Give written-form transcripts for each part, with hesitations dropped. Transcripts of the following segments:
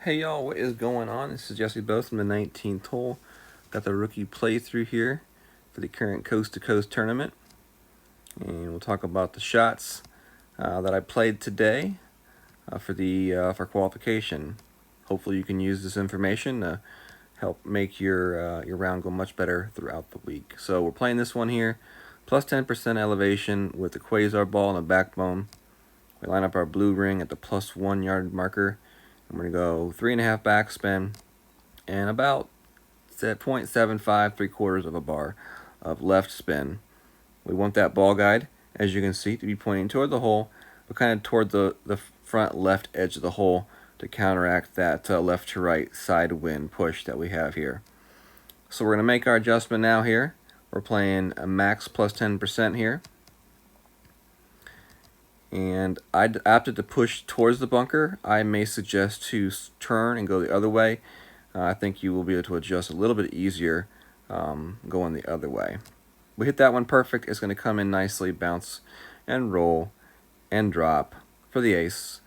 Hey y'all, what is going on? This is Jesse Both from the 19th hole. Got the rookie playthrough here for the current Coast to Coast tournament. And we'll talk about the shots that I played today for qualification. Hopefully you can use this information to help make your round go much better throughout the week. So we're playing this one here, plus 10% elevation with the quasar ball and the backbone. We line up our blue ring at the plus 1 yard marker. I'm going to go 3.5 backspin and about 0.75, 3/4 of a bar of left spin. We want that ball guide, as you can see, to be pointing toward the hole, but kind of toward the front left edge of the hole to counteract that left to right side wind push that we have here. So we're going to make our adjustment now here. We're playing a max plus 10% here. And I opted to push towards the bunker. I may suggest to turn and go the other way. I think you will be able to adjust a little bit easier going the other way. We hit that one perfect. It's going to come in nicely, bounce and roll and drop for the ace.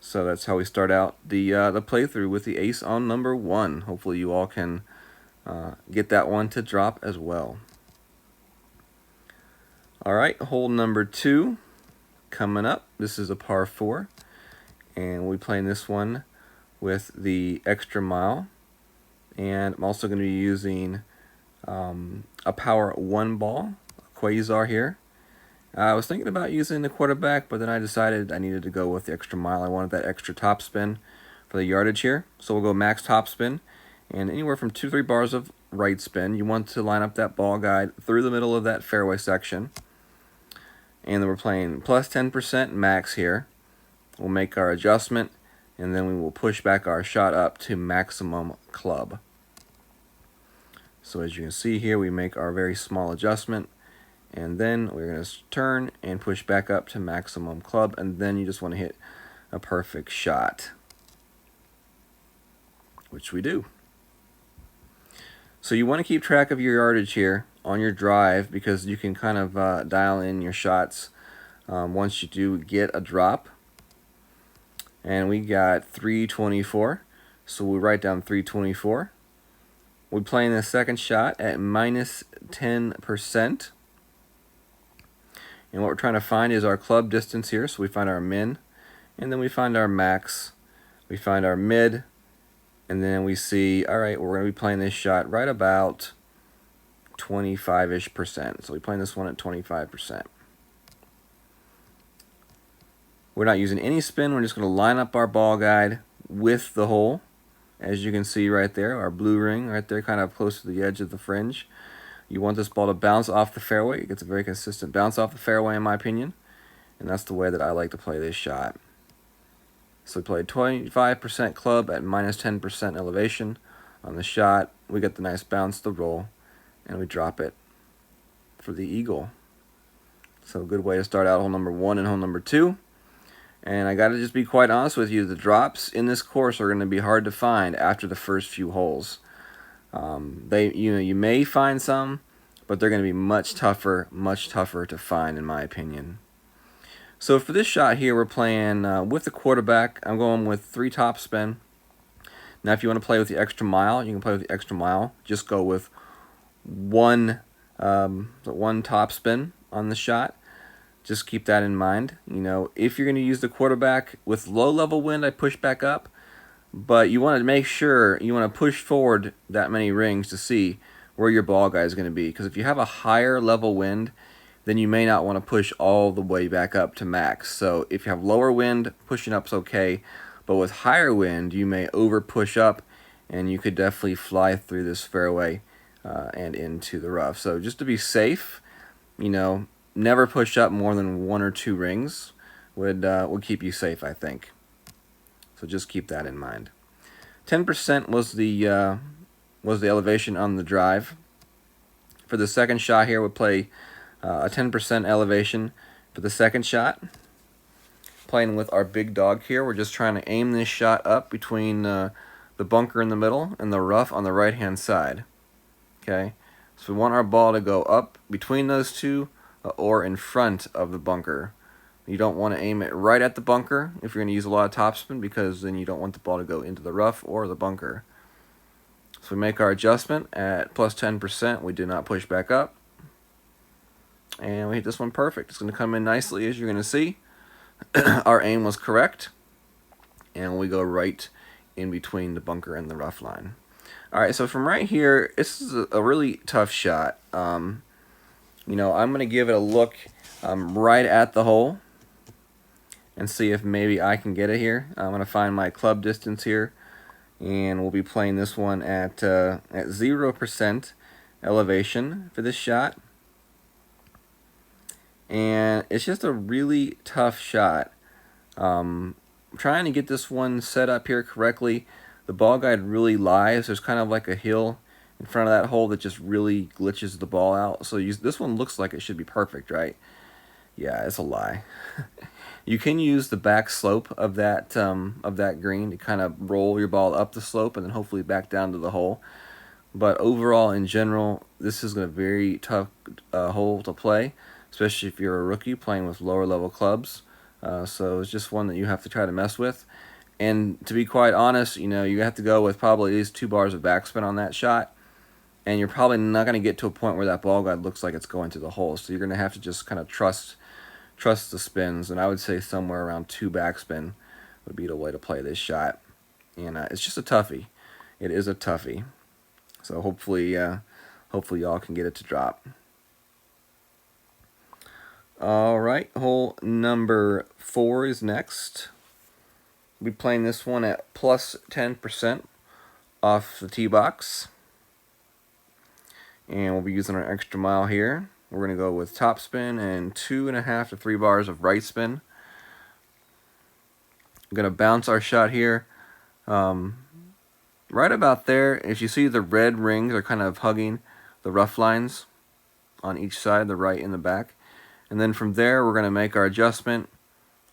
So that's how we start out the playthrough with the ace on number 1. Hopefully you all can get that one to drop as well. All right, hole number 2. Coming up, this is a par 4, and we'll be playing this one with the extra mile, and I'm also going to be using a power 1 ball, a quasar here. I was thinking about using the quarterback, but then I decided I needed to go with the extra mile. I wanted that extra top spin for the yardage here, so we'll go max top spin, and anywhere from 2 to 3 bars of right spin. You want to line up that ball guide through the middle of that fairway section. And then we're playing plus 10% max here. We'll make our adjustment, and then we will push back our shot up to maximum club. So as you can see here, we make our very small adjustment, and then we're going to turn and push back up to maximum club, and then you just want to hit a perfect shot, which we do. So you want to keep track of your yardage here on your drive, because you can kind of dial in your shots once you do get a drop. And we got 324, so we write down 324. We're playing the second shot at minus 10%. And what we're trying to find is our club distance here. So we find our min, and then we find our max, we find our mid, and then we see, all right, we're going to be playing this shot right about 25-ish%. So we're playing this one at 25%. We're not using any spin. We're just going to line up our ball guide with the hole. As you can see right there, our blue ring right there, kind of close to the edge of the fringe. You want this ball to bounce off the fairway. It gets a very consistent bounce off the fairway, in my opinion. And that's the way that I like to play this shot. So we played 25% club at minus 10% elevation on the shot. We get the nice bounce, the roll, and we drop it for the eagle. So a good way to start out hole number 1 and hole number 2. And I got to just be quite honest with you, the drops in this course are going to be hard to find after the first few holes. You may find some, but they're going to be much tougher to find, in my opinion. So for this shot here, we're playing with the quarterback. I'm going with 3 top spin. Now, if you want to play with the extra mile, you can play with the extra mile. Just go with one top spin on the shot. Just keep that in mind. You know, if you're going to use the quarterback with low level wind, I push back up. But you want to make sure you want to push forward that many rings to see where your ball guide is going to be. Because if you have a higher level wind, then you may not want to push all the way back up to max. So if you have lower wind, pushing up is okay. But with higher wind, you may over push up, and you could definitely fly through this fairway and into the rough. So just to be safe, you know, never push up more than 1 or 2 rings would keep you safe, I think. So just keep that in mind. 10% was the elevation on the drive. For the second shot here, we'll play a 10% elevation for the second shot. Playing with our big dog here, we're just trying to aim this shot up between the bunker in the middle and the rough on the right-hand side. Okay, so we want our ball to go up between those two or in front of the bunker You don't want to aim it right at the bunker if you're going to use a lot of topspin, because then you don't want the ball to go into the rough or the bunker. So we make our adjustment at plus 10%. We do not push back up. And we hit this one perfect. It's going to come in nicely, as you're going to see. Our aim was correct. And we go right in between the bunker and the rough line. Alright, so from right here, this is a really tough shot. I'm going to give it a look right at the hole and see if maybe I can get it here. I'm going to find my club distance here, and we'll be playing this one at 0% elevation for this shot. And it's just a really tough shot. I'm trying to get this one set up here correctly. The ball guide really lies. There's kind of like a hill in front of that hole that just really glitches the ball out. So this one looks like it should be perfect, right? Yeah, it's a lie. You can use the back slope of that green to kind of roll your ball up the slope and then hopefully back down to the hole. But overall, in general, this is a very tough hole to play, especially if you're a rookie playing with lower level clubs. So it's just one that you have to try to mess with. And to be quite honest, you have to go with probably at least 2 bars of backspin on that shot. And you're probably not going to get to a point where that ball guide looks like it's going to the hole. So you're going to have to just kind of trust the spins. And I would say somewhere around 2 backspin would be the way to play this shot. And it's just a toughie. It is a toughie. So hopefully y'all can get it to drop. All right, hole number 4 is next. We'll be playing this one at plus 10% off the tee box. And we'll be using our extra mile here. We're going to go with topspin and 2.5 to 3 bars of right spin. I'm going to bounce our shot here. Right about there, if you see the red rings are kind of hugging the rough lines on each side, the right and the back. And then from there, we're going to make our adjustment,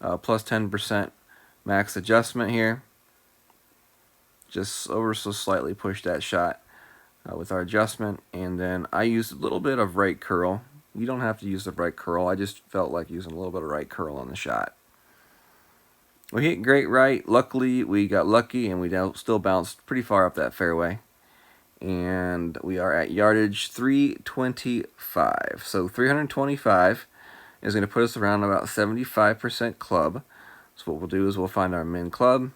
plus 10% max adjustment here. Just ever so slightly push that shot with our adjustment. And then I used a little bit of right curl. You don't have to use the right curl. I just felt like using a little bit of right curl on the shot. We hit great right. Luckily, we got lucky and we still bounced pretty far up that fairway. And we are at yardage 325. So 325 is going to put us around about 75% club. So what we'll do is we'll find our min club,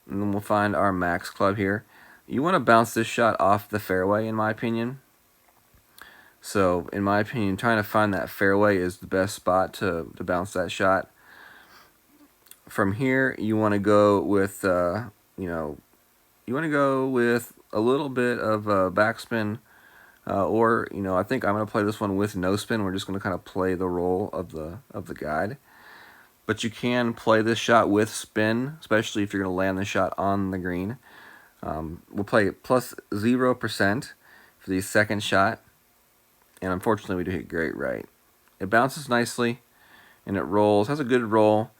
and then we'll find our max club here. You want to bounce this shot off the fairway, in my opinion. So in my opinion, trying to find that fairway is the best spot to bounce that shot. From here, you want to go with you want to go with a little bit of backspin, or I think I'm going to play this one with no spin. We're just going to kind of play the role of the guide. But you can play this shot with spin, especially if you're going to land the shot on the green. We'll play plus 0% for the second shot, and unfortunately we do hit great right. It bounces nicely, and it rolls, has a good roll,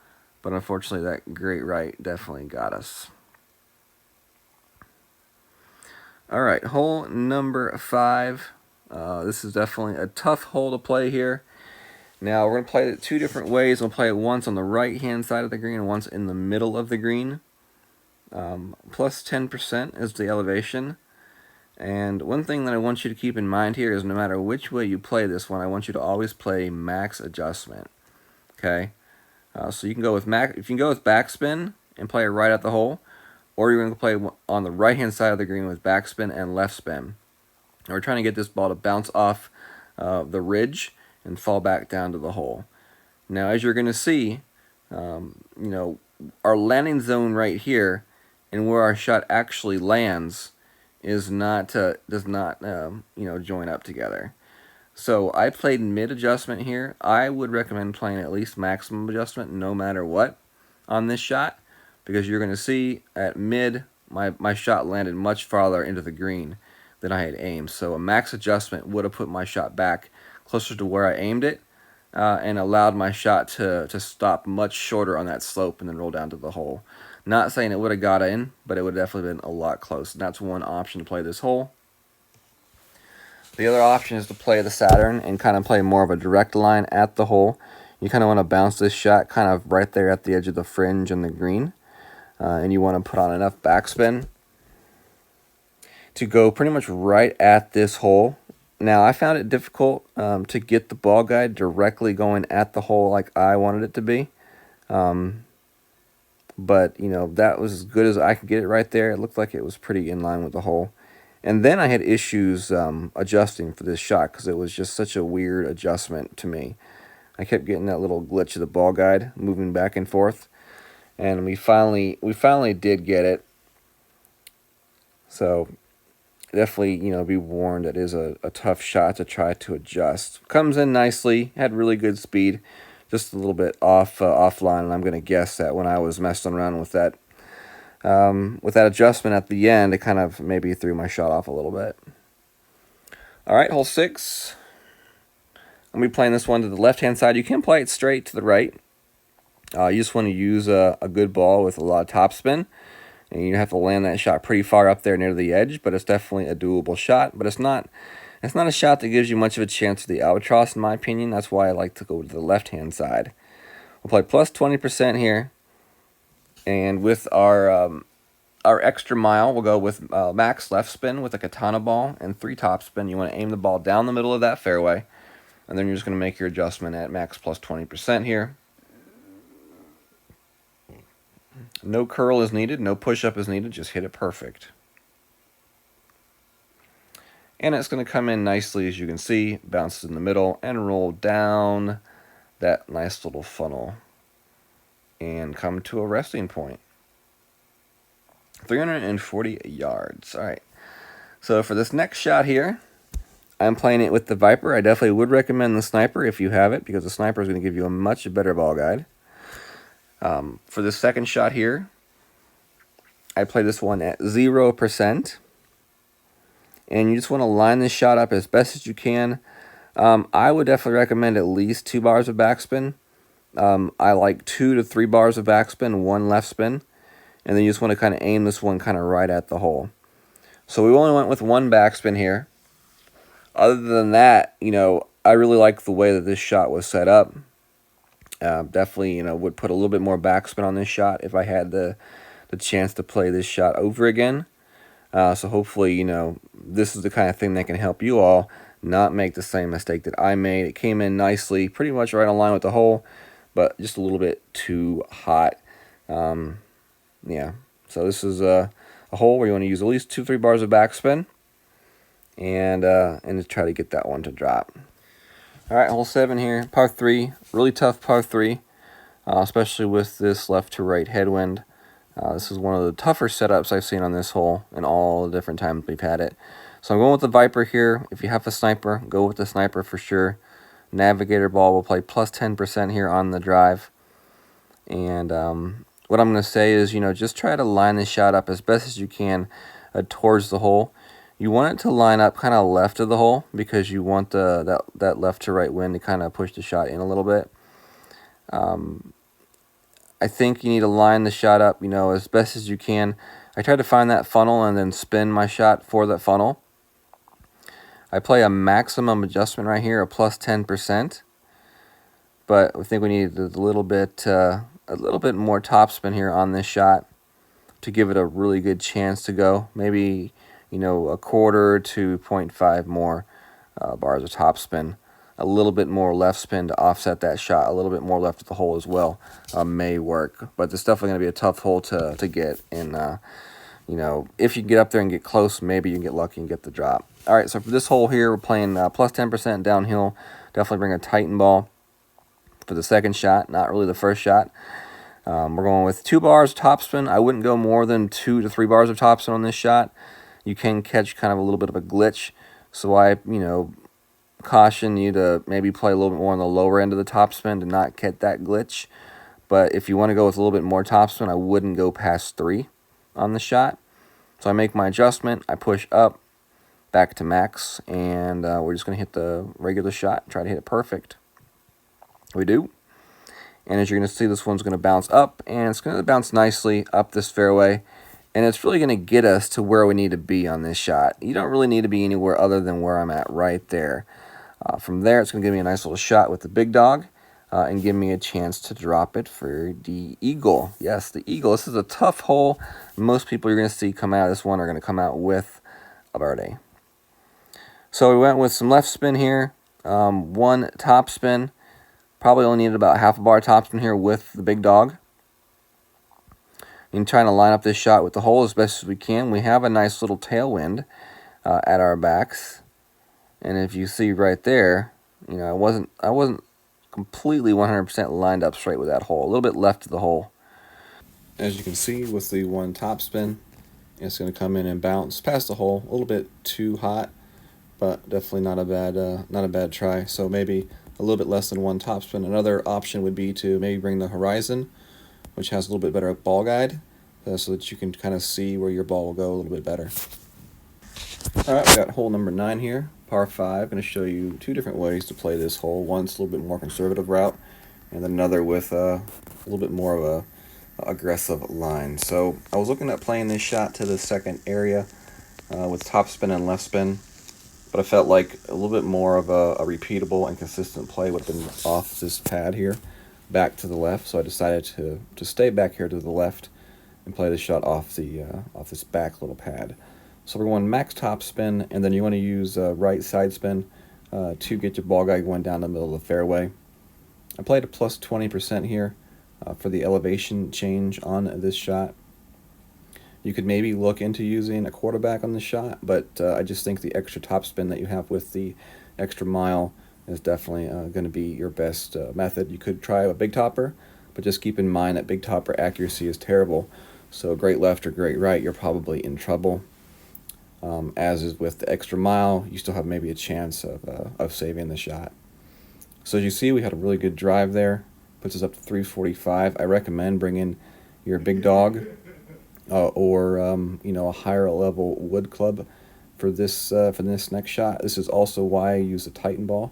but unfortunately that great right definitely got us. All right, hole number 5. This is definitely a tough hole to play here. Now we're going to play it 2 different ways. We'll play it once on the right-hand side of the green and once in the middle of the green. Plus 10% is the elevation. And one thing that I want you to keep in mind here is no matter which way you play this one, I want you to always play max adjustment. Okay? So you can go with if you can go with backspin and play it right at the hole, or you're going to play on the right-hand side of the green with backspin and left spin. And we're trying to get this ball to bounce off the ridge and fall back down to the hole. Now, as you're going to see, our landing zone right here and where our shot actually lands does not join up together. So I played mid adjustment here. I would recommend playing at least maximum adjustment no matter what on this shot, because you're going to see at mid my shot landed much farther into the green than I had aimed. So a max adjustment would have put my shot back closer to where I aimed it, and allowed my shot to stop much shorter on that slope and then roll down to the hole. Not saying it would have got in, but it would have definitely been a lot close. And that's one option to play this hole. The other option is to play the Saturn and kind of play more of a direct line at the hole. You kind of want to bounce this shot kind of right there at the edge of the fringe and the green. And you want to put on enough backspin to go pretty much right at this hole. Now, I found it difficult to get the ball guide directly going at the hole like I wanted it to be. But, you know, that was as good as I could get it right there. It looked like it was pretty in line with the hole. And then I had issues adjusting for this shot because it was just such a weird adjustment to me. I kept getting that little glitch of the ball guide moving back and forth. And we finally did get it. So definitely, you know, be warned, it is a tough shot to try to adjust. Comes in nicely, had really good speed, just a little bit offline, and I'm going to guess that when I was messing around with that adjustment at the end, it kind of maybe threw my shot off a little bit. All right, hole 6. I'm going to be playing this one to the left-hand side. You can play it straight to the right. You just want to use a good ball with a lot of topspin. And you have to land that shot pretty far up there near the edge, but it's definitely a doable shot. But it's not a shot that gives you much of a chance for the albatross, in my opinion. That's why I like to go to the left-hand side. We'll play plus 20% here. And with our extra mile, we'll go with max left spin with a katana ball and 3 topspin. You want to aim the ball down the middle of that fairway. And then you're just going to make your adjustment at max plus 20% here. No curl is needed, no push-up is needed, just hit it perfect. And it's going to come in nicely, as you can see, bounces in the middle, and roll down that nice little funnel. And come to a resting point. 340 yards. All right. So for this next shot here, I'm playing it with the Viper. I definitely would recommend the Sniper if you have it, because the Sniper is going to give you a much better ball guide. For the second shot here, I play this one at 0%. And you just want to line this shot up as best as you can. I would definitely recommend at least 2 bars of backspin. I like 2 to 3 bars of backspin, 1 left spin. And then you just want to kind of aim this one kind of right at the hole. So we only went with 1 backspin here. Other than that, you know, I really like the way that this shot was set up. Definitely, you know, would put a little bit more backspin on this shot if I had the chance to play this shot over again. So hopefully, you know, this is the kind of thing that can help you all not make the same mistake that I made. It came in nicely, pretty much right on line with the hole, but just a little bit too hot. Yeah, so this is a hole where you want to use at least 2-3 bars of backspin, and to try to get that one to drop. All right, hole 7 here, par 3, really tough par 3, especially with this left to right headwind. This is one of the tougher setups I've seen on this hole in all the different times we've had it. So I'm going with the Viper here. If you have a Sniper, go with the Sniper for sure. Navigator ball will play plus 10% here on the drive. And what I'm going to say is, you know, just try to line the shot up as best as you can towards the hole. You want it to line up kind of left of the hole because you want that left to right wind to kind of push the shot in a little bit. I think you need to line the shot up, you know, as best as you can. I try to find that funnel and then spin my shot for that funnel. I play a maximum adjustment right here, a plus 10%. But I think we need a little bit more topspin here on this shot to give it a really good chance to go. Maybe, you know, a quarter to 0.5 more bars of topspin. A little bit more left spin to offset that shot. A little bit more left of the hole as well may work. But it's definitely going to be a tough hole to get. And, you know, if you get up there and get close, maybe you can get lucky and get the drop. All right, so for this hole here, we're playing plus 10% downhill. Definitely bring a Titan ball for the second shot, not really the first shot. We're going with 2 bars topspin. I wouldn't go more than 2 to 3 bars of topspin on this shot. You can catch kind of a little bit of a glitch. So I, you know, caution you to maybe play a little bit more on the lower end of the topspin to not get that glitch. But if you want to go with a little bit more topspin, I wouldn't go past 3 on the shot. So I make my adjustment, I push up, back to max, and we're just going to hit the regular shot, try to hit it perfect. We do. And as you're going to see, this one's going to bounce up, and it's going to bounce nicely up this fairway. And it's really going to get us to where we need to be on this shot. You don't really need to be anywhere other than where I'm at right there. From there, it's going to give me a nice little shot with the big dog. and give me a chance to drop it for the eagle. Yes, the eagle. This is a tough hole. Most people you're going to see come out of this one are going to come out with a birdie. So we went with some left spin here, one top spin. Probably only needed about half a bar top spin here with the big dog. And trying to line up this shot with the hole as best as we can. We have a nice little tailwind at our backs, and if you see right there, you know, I wasn't completely 100% lined up straight with that hole. A little bit left of the hole. As you can see with the one top spin, it's going to come in and bounce past the hole. A little bit too hot, but definitely not a bad try. So maybe a little bit less than one top spin. Another option would be to maybe bring the horizon, which has a little bit better ball guide, so that you can kind of see where your ball will go a little bit better. Alright, we got hole number 9 here, par 5. I'm going to show you two different ways to play this hole. One's a little bit more conservative route, and then another with a little bit more of a aggressive line. So I was looking at playing this shot to the second area with top spin and left spin, but I felt like a little bit more of a repeatable and consistent play would have been off this pad here, back to the left. So I decided to stay back here to the left and play the shot off this back little pad. So we're going max top spin, and then you want to use right side spin to get your ball guide going down the middle of the fairway. I played a plus 20% here for the elevation change on this shot. You could maybe look into using a quarterback on the shot, but I just think the extra top spin that you have with the extra mile is definitely going to be your best method. You could try a big topper, but just keep in mind that big topper accuracy is terrible. So great left or great right, you're probably in trouble. As is with the extra mile, you still have maybe a chance of saving the shot. So as you see, we had a really good drive there. Puts us up to 345. I recommend bringing your big dog or you know, a higher level wood club for this next shot. This is also why I use a Titan ball.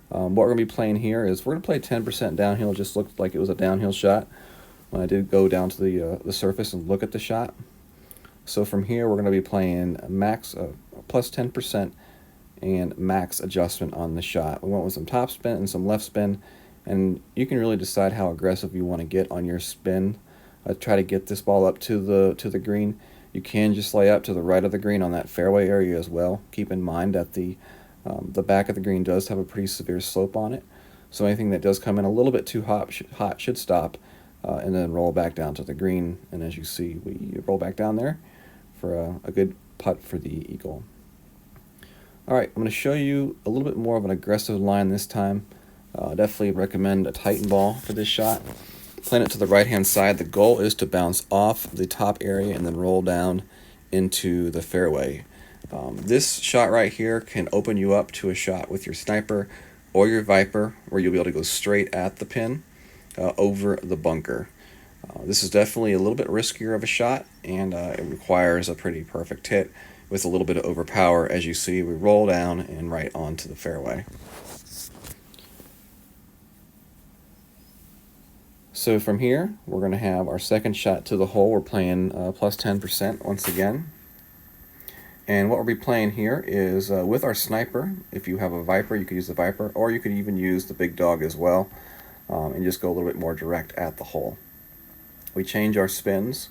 What we're going to be playing here is we're going to play 10% downhill. It just looked like it was a downhill shot when I did go down to the surface and look at the shot. So from here, we're going to be playing max plus 10% and max adjustment on the shot. We went with some top spin and some left spin, and you can really decide how aggressive you want to get on your spin. Try to get this ball up to the green. You can just lay up to the right of the green on that fairway area as well. Keep in mind that the back of the green does have a pretty severe slope on it, so anything that does come in a little bit too hot should stop, and then roll back down to the green. And as you see, we roll back down there for a good putt for the eagle. Alright, I'm going to show you a little bit more of an aggressive line this time. Definitely recommend a Titan ball for this shot. Playing it to the right hand side, the goal is to bounce off the top area and then roll down into the fairway. This shot right here can open you up to a shot with your sniper or your Viper, where you'll be able to go straight at the pin over the bunker. This is definitely a little bit riskier of a shot, and it requires a pretty perfect hit with a little bit of overpower. As you see, we roll down and right onto the fairway. So from here, we're going to have our second shot to the hole. We're playing plus 10% once again. And what we'll be playing here is with our sniper. If you have a Viper, you could use the Viper, or you could even use the big dog as well, and just go a little bit more direct at the hole. We change our spins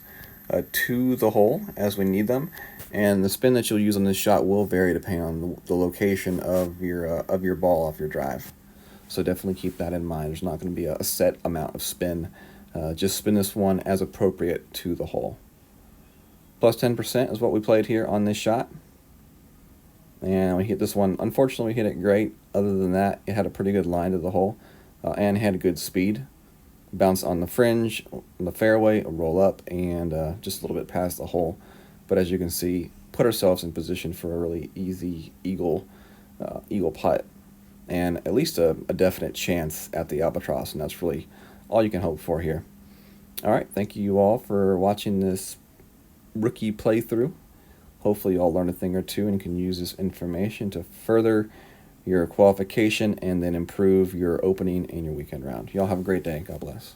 to the hole as we need them, and the spin that you'll use on this shot will vary depending on the location of your ball off your drive. So definitely keep that in mind. There's not going to be a set amount of spin. Just spin this one as appropriate to the hole. Plus 10% is what we played here on this shot. And we hit this one. Unfortunately, we hit it great. Other than that, it had a pretty good line to the hole and had a good speed. Bounce on the fringe, on the fairway, roll up, and just a little bit past the hole. But as you can see, put ourselves in position for a really easy eagle putt, and at least a definite chance at the albatross, and that's really all you can hope for here. All right, thank you all for watching this rookie playthrough. Hopefully you all learned a thing or two and can use this information to further your qualification and then improve your opening and your weekend round. Y'all have a great day. God bless.